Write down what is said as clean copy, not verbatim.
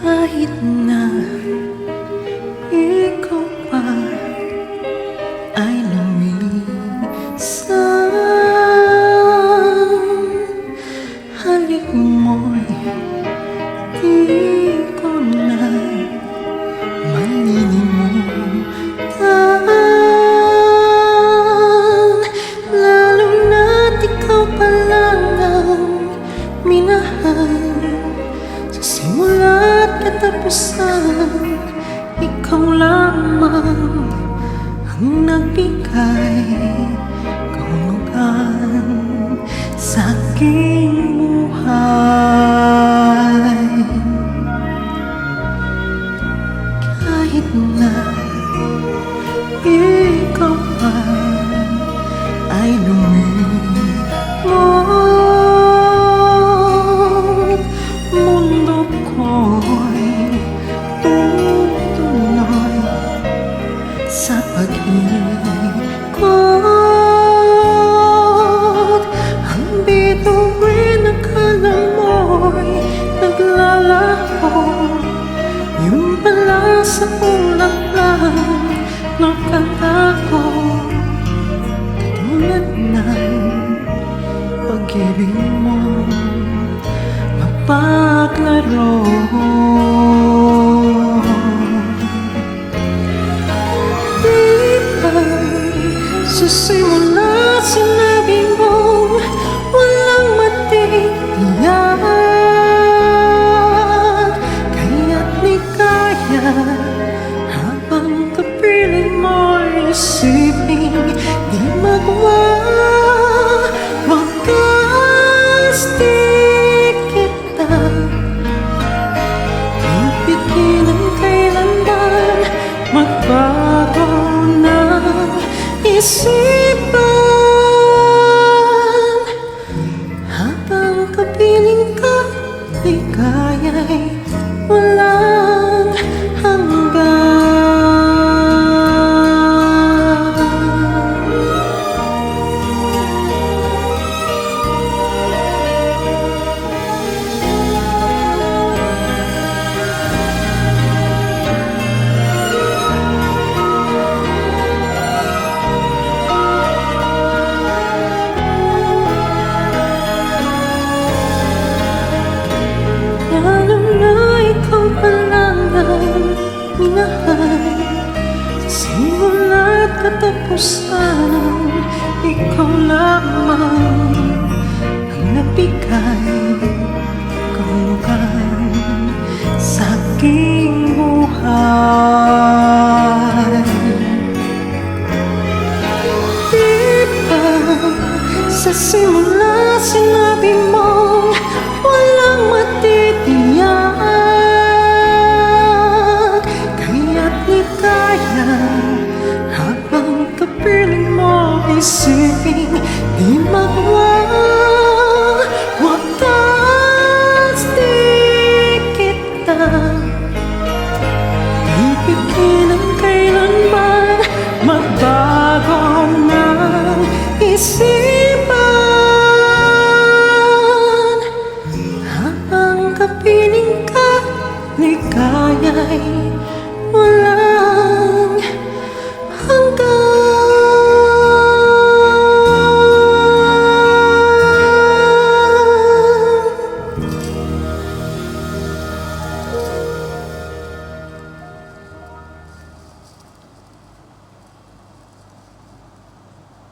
Kahit na ikaw pa ay lumisan, halik mo'y di ko na malilimutan. Lalo na't ikaw pa lang ang minahal, sa simula't katapusan. Ikaw lamang ang nagbigay kahulugan sa aking buhay. Kahit na ikaw pa ay lumimot, mundo ko'y tutuloy sa pag-ikot. Ang bituin akala mo'y naglalaho, yun pala sa ulap lang nakatago. Tulad ng pag-ibig mo mapaglaro. Di ba sa simula sinabi mo walang matitiyak, kaya't di kaya habang kapiling mo'y isipin di magawa. Wagas di kita pipigin ang kailanman, magbago ng isipan. Habang kapiling ka, ligaya'y walang hanggan. Lalo na ikaw pa lang ang minahal, sa simula't katapusan. Ikaw lamang ang nagbigay kahulugan sa aking buhay. Di ba sa simula sinabi mo walang matitiyak, kaya't di kaya habang kapiling mo isipin di magawa. Wagas di kita pipigin ang kailanman, magbago ng isipan. Habang kapiling ka, ligaya'y walang hanggan.